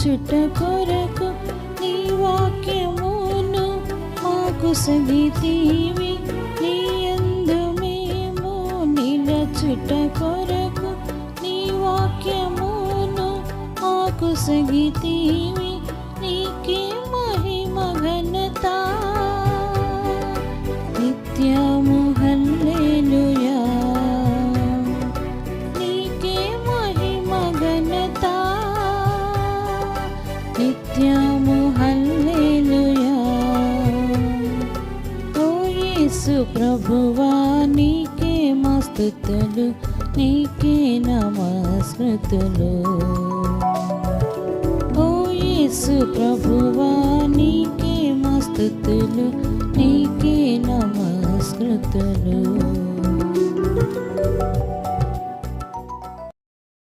నిలచుట కొరకు నీ వాక్యమును మాకు సగితివి. నీ యందు మేము నిలచుట కొరకు నీ వాక్యమును మాకు సగితివి. నీకే మహిమ ఘనత నిత్యము హల్లెలూయా. నీకే మహిమ ఘనత నిత్యము హల్లెలూయా. ఓ యేసు ప్రభువా నీకే మా స్తుతులు, నీకే నమస్కృతులు. ఓ యేసు ప్రభువా నీకే మా స్తుతులు, నీకే నమస్కృతులు.